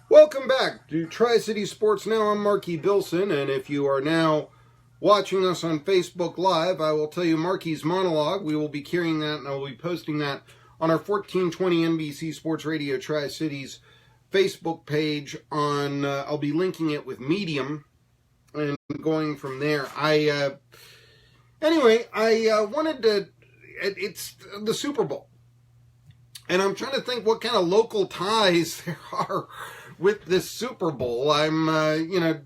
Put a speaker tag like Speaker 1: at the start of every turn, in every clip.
Speaker 1: Welcome back to Tri-City Sports Now. I'm Marky Billson, and if you are now watching us on Facebook Live, I will tell you Marky's monologue. We will be carrying that, and I will be posting that on our 1420 NBC Sports Radio Tri-Cities Facebook page. I'll be linking it with Medium and going from there. I wanted to. It's the Super Bowl, and I'm trying to think what kind of local ties there are with this Super Bowl. I'm,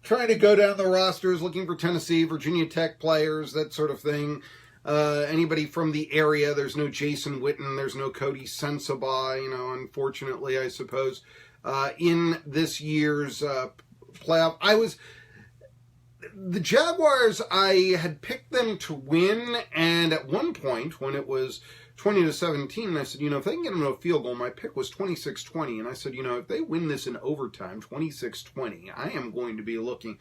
Speaker 1: trying to go down the rosters, looking for Tennessee, Virginia Tech players, that sort of thing. Anybody from the area. There's no Jason Witten. There's no Cody Sensabaugh, unfortunately, I suppose, in this year's playoff. The Jaguars, I had picked them to win, and at one point, when it was 20-17, I said, if they can get them to a field goal, my pick was 26-20, and I said, if they win this in overtime, 26-20, I am going to be looking.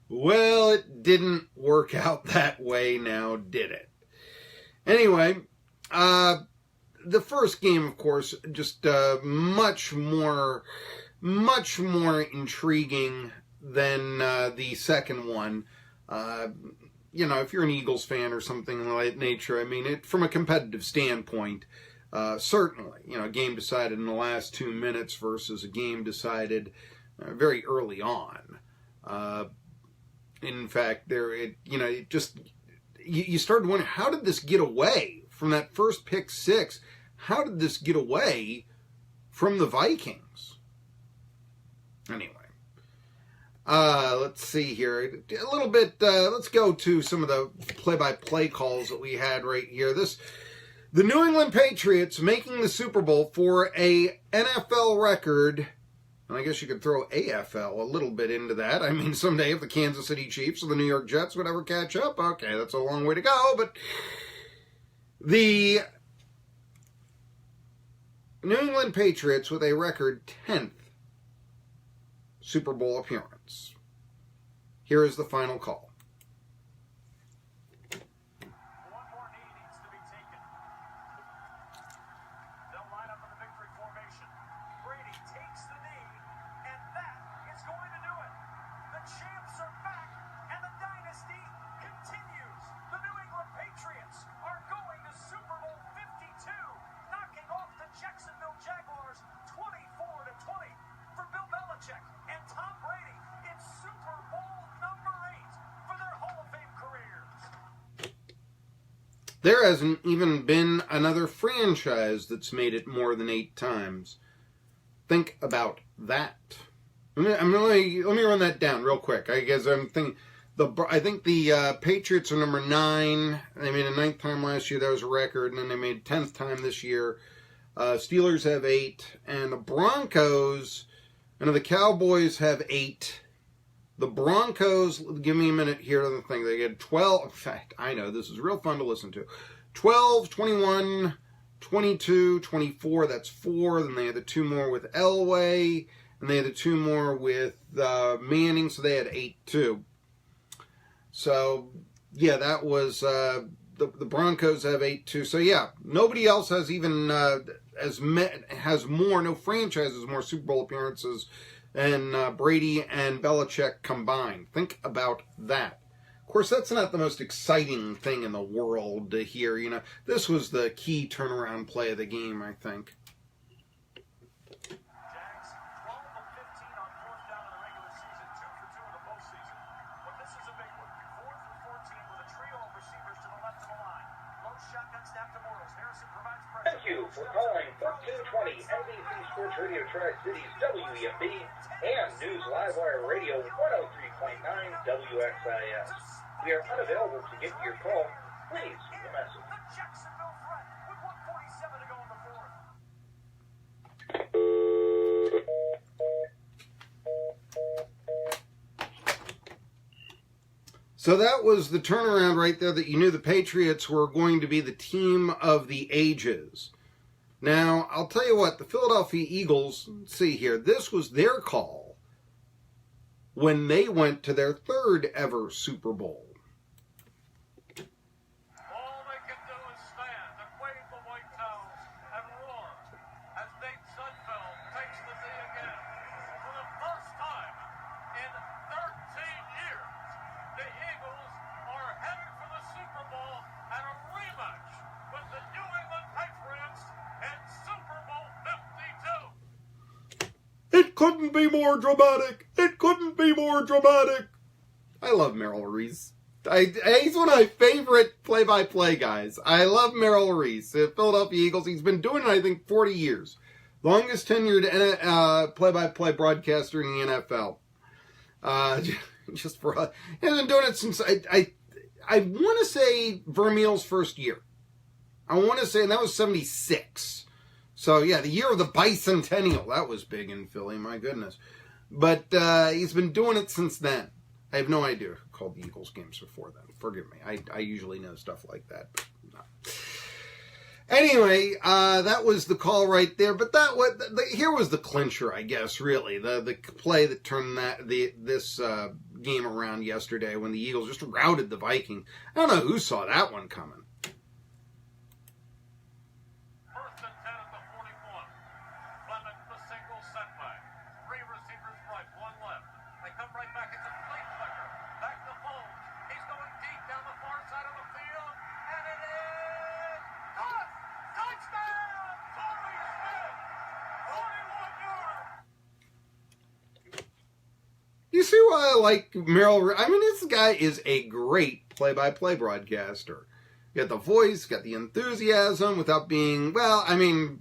Speaker 1: Well, it didn't work out that way now, did it? Anyway, the first game, of course, just much more intriguing than the second one. If you're an Eagles fan or something of that nature, from a competitive standpoint, certainly, a game decided in the last 2 minutes versus a game decided very early on. In fact, you started wondering, how did this get away from that first pick six? How did this get away from the Vikings? Anyway. Let's see here. A little bit, let's go to some of the play-by-play calls that we had right here. The New England Patriots making the Super Bowl for a NFL record, and I guess you could throw AFL a little bit into that. Someday if the Kansas City Chiefs or the New York Jets would ever catch up, okay, that's a long way to go, but the New England Patriots with a record 10th Super Bowl appearance. Here is the final call.
Speaker 2: One more knee needs to be taken. They'll line up in the victory formation. Brady takes the knee, and that is going to do it. The champs are back, and the dynasty continues. The New England Patriots are going to Super Bowl 52, knocking off the Jacksonville Jaguars 24-20 for Bill Belichick and Tom Brady in Super Bowl number 8 for their Hall of Fame careers.
Speaker 1: There hasn't even been another franchise that's made it more than 8 times. Think about that. Let me run that down real quick. I guess I'm thinking I think the Patriots are number 9. They made a 9th time last year. That was a record, and then they made 10th time this year. Steelers have 8, and the Broncos. I know the Cowboys have 8. The Broncos, give me a minute here to the thing. They get 12. In fact, I know this is real fun to listen to. 12, 21, 22, 24. That's 4. Then they had the 2 more with Elway. And they had the 2 more with Manning. So they had 8 too. So, yeah, that was... the Broncos have 8 too. So, yeah, nobody else has even... has more, no franchise has more Super Bowl appearances than Brady and Belichick combined. Think about that. Of course, that's not the most exciting thing in the world to hear. This was the key turnaround play of the game, I think.
Speaker 2: Jags 12 of 15 on 4th down in the regular season, 2 for 2 in the postseason. But this is a big one. 4 through 14 with a trio of receivers to the left of the line. Low shotgun snap to Morris. Harrison provides pressure.
Speaker 3: Thank you for calling 1420 NBC Sports Radio Tri-Cities WEMB and News Livewire Radio 103.9 WXIS. We are unavailable to get your call. Please leave a message.
Speaker 2: The Jacksonville threat with 1:47 to go in the 4th.
Speaker 1: So that was the turnaround right there that you knew the Patriots were going to be the team of the ages. Now, I'll tell you what, the Philadelphia Eagles, let's see here, this was their call when they went to their 3rd ever Super Bowl.
Speaker 2: All they can do is stand and wave the white towels and roar as Nate Sudfeld takes the knee again.
Speaker 1: It couldn't be more dramatic. It couldn't be more dramatic. I love Merrill Reese. He's one of my favorite play-by-play guys. I love Merrill Reese. The Philadelphia Eagles. He's been doing it, I think, 40 years. Longest tenured play-by-play broadcaster in the NFL. He has been doing it since I want to say Vermeil's first year. I want to say, and that was 76. So yeah, the year of the bicentennial. That was big in Philly. My goodness. But he's been doing it since then. I have no idea who called the Eagles games before then. Forgive me. I usually know stuff like that. But no. Anyway, that was the call right there. But here was the clincher, I guess, really. The play that turned this game around yesterday when the Eagles just routed the Vikings. I don't know who saw that one coming.
Speaker 2: First and 10 at the 41. Clement, the single setback. 3 receivers right, 1 left. They come right back into play flicker. Back to Foles. He's going deep down the far side of the field. And it is caught! Touchdown! Torrey Smith! 41 yards!
Speaker 1: You see why I like Merrill? I mean, this guy is a great play-by-play broadcaster. You got the voice, got the enthusiasm without being, well, I mean,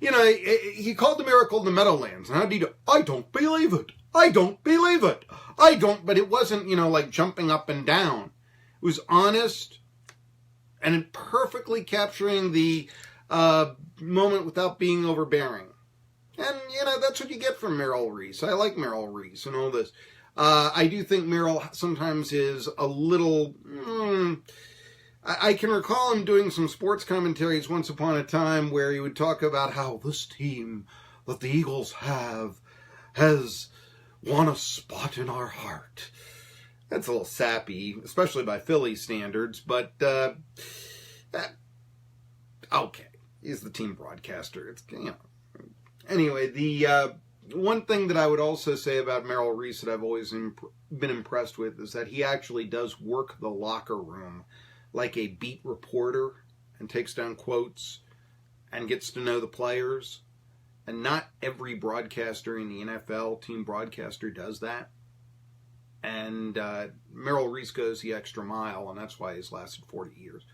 Speaker 1: you know, he called the miracle in the Meadowlands. And how did he do? I don't believe it. I don't believe it. I don't, but it wasn't, you know, like jumping up and down. It was honest and perfectly capturing the moment without being overbearing. And, you know, that's what you get from Merrill Reese. I like Merrill Reese and all this. I do think Merrill sometimes is a little... I can recall him doing some sports commentaries once upon a time where he would talk about how this team that the Eagles have has won a spot in our heart. That's a little sappy, especially by Philly standards, but okay. He's the team broadcaster. It's, you know. Anyway, the one thing that I would also say about Merrill Reese that I've always been impressed with is that he actually does work the locker room like a beat reporter and takes down quotes and gets to know the players. And not every broadcaster in the NFL, team broadcaster, does that. And Merrill Reese goes the extra mile, and that's why he's lasted 40 years.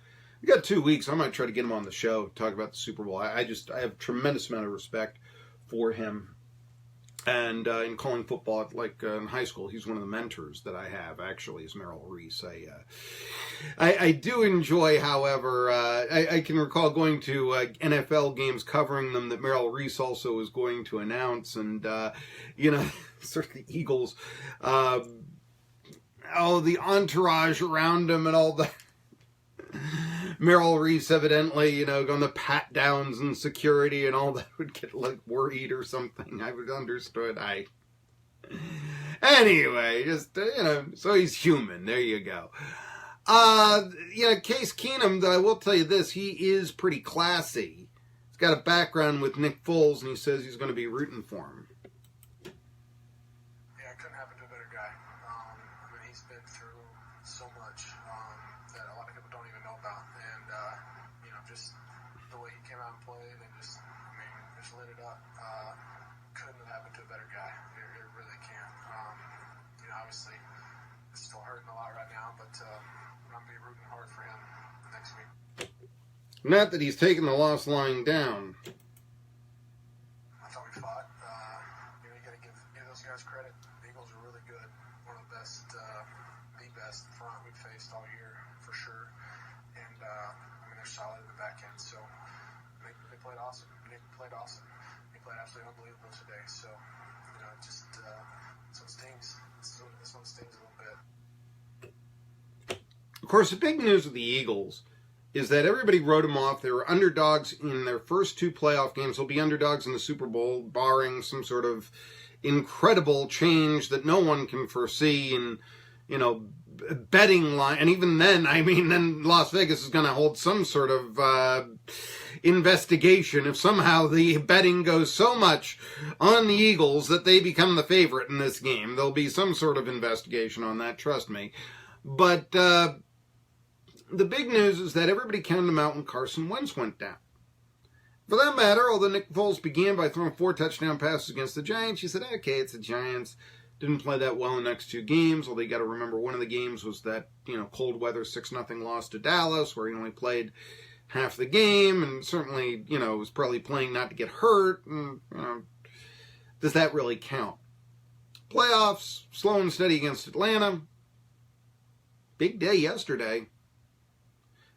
Speaker 1: We got 2 weeks. I might try to get him on the show, talk about the Super Bowl. I have a tremendous amount of respect for him. And in calling football, like in high school, he's one of the mentors that I have, actually, is Merrill Reese. I do enjoy, however, I can recall going to NFL games, covering them, that Merrill Reese also was going to announce. And, you know, sort of the Eagles, the entourage around him and all that. Merrill Reese evidently, you know, going to pat downs and security and all that would get like worried or something. I would understood. Anyway, just, you know, so he's human. There you go. Case Keenum, I will tell you this, he is pretty classy. He's got a background with Nick Foles, and he says he's going to be rooting for him.
Speaker 4: Yeah, it couldn't happen to a better guy. I mean, he's been through so much that a lot of people don't even know about. And, you know, just the way he came out and played and just lit it up. Couldn't have happened to a better guy. It really can't. You know, obviously, it's still hurting a lot right now, but I'm going to be rooting hard for him next week.
Speaker 1: Not that he's taken the loss lying down.
Speaker 4: I thought we fought. You know, you got to give those guys credit. The Eagles are really good. One of the best front we've faced all year, for sure. And, they're solid in the back end. So, they played awesome. Nick played awesome. He played absolutely unbelievable today. So, you know, just, this one stings. This one stings a little bit.
Speaker 1: Of course, the big news with the Eagles is that everybody wrote them off. They were underdogs in their first 2 playoff games. They'll be underdogs in the Super Bowl, barring some sort of incredible change that no one can foresee in, you know, betting line. And even then, then Las Vegas is going to hold some sort of investigation if somehow the betting goes so much on the Eagles that they become the favorite in this game. There'll be some sort of investigation on that, trust me. But the big news is that everybody counted them out when Carson Wentz went down. For that matter, although Nick Foles began by throwing 4 touchdown passes against the Giants, you said, okay, it's the Giants. Didn't play that well in the next 2 games, although you got to remember one of the games was that, cold weather 6-0 loss to Dallas, where he only played half the game, and certainly, was probably playing not to get hurt, and, does that really count? Playoffs, slow and steady against Atlanta. Big day yesterday.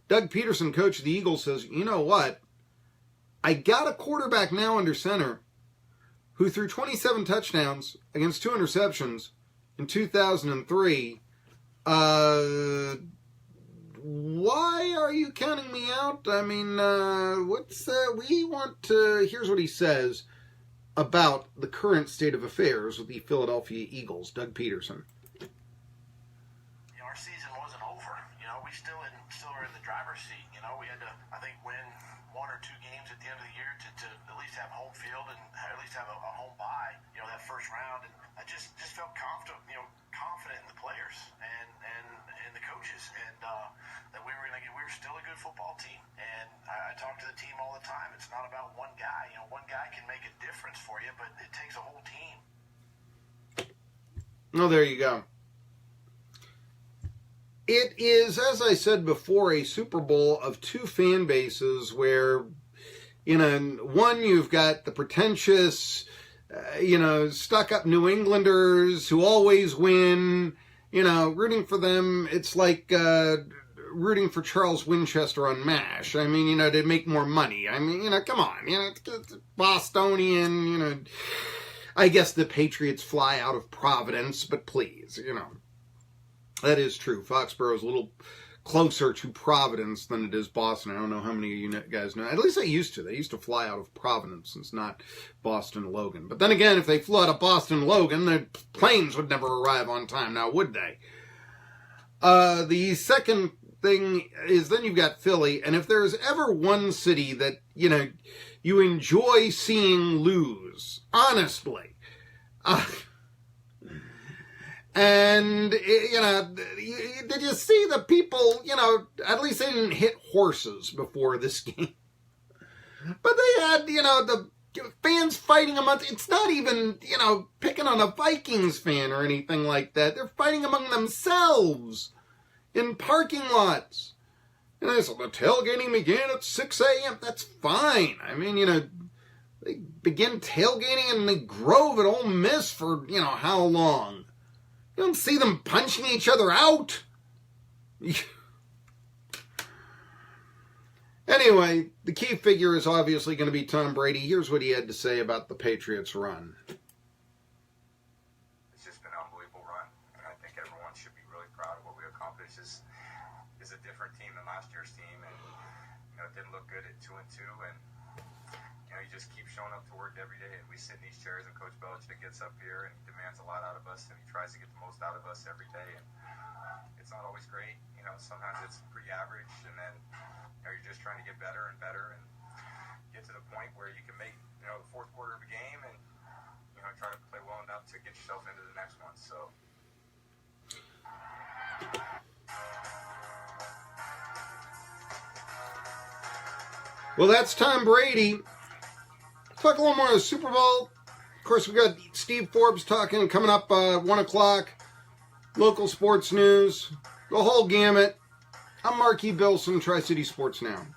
Speaker 1: Doug Peterson, coach of the Eagles, says, you know what? I got a quarterback now under center who threw 27 touchdowns against 2 interceptions in 2003. Why are you counting me out? I mean, here's what he says about the current state of affairs with the Philadelphia Eagles. Doug Peterson.
Speaker 5: Our season wasn't over. We still are in the driver's seat. We had to, I think, win 1 or 2 games at the end of the year to at least have home field and at least have a home bye, that first round. And I just felt confident in the players and the coaches, and that we were still a good football team. And I talk to the team all the time. It's not about one guy. One guy can make a difference for you, but it takes a whole team.
Speaker 1: Oh, there you go. It is, as I said before, a Super Bowl of 2 fan bases where, one you've got the pretentious, stuck-up New Englanders who always win, rooting for them. It's like rooting for Charles Winchester on MASH. I mean, to make more money. I mean, come on. It's Bostonian, I guess the Patriots fly out of Providence, but please, That is true. Foxborough is a little closer to Providence than it is Boston. I don't know how many of you guys know. At least they used to. They used to fly out of Providence. It's not Boston Logan. But then again, if they flew out of Boston Logan, the planes would never arrive on time. Now, would they? The second thing is then you've got Philly. And if there's ever one city that, you enjoy seeing lose, honestly, and, did you see the people, at least they didn't hit horses before this game. But they had, the fans fighting amongst, it's not even, picking on a Vikings fan or anything like that. They're fighting among themselves in parking lots. And so the tailgating began at 6 a.m. That's fine. I mean, they begin tailgating in the Grove at Ole Miss for, how long? You don't see them punching each other out. Anyway, the key figure is obviously going to be Tom Brady. Here's what he had to say about the Patriots' run.
Speaker 6: It's just been an unbelievable run, and I think everyone should be really proud of what we accomplished. This is a different team than last year's team, and it didn't look good at 2-2, and you just keep showing up to work every day, and we sit in these chairs, and Coach Belichick gets up here, and he demands a lot out of us, and he tries to get the most out of us every day, and it's not always great. Sometimes it's pretty average, and then you're just trying to get better and better, and get to the point where you can make the fourth quarter of a game, and try to play well enough to get yourself into the next one. So.
Speaker 1: Well, that's Tom Brady. Talk a little more of the Super Bowl. Of course, we got Steve Forbes talking coming up 1 o'clock. Local sports news. The whole gamut. I'm Marky Billson, Tri-City Sports Now.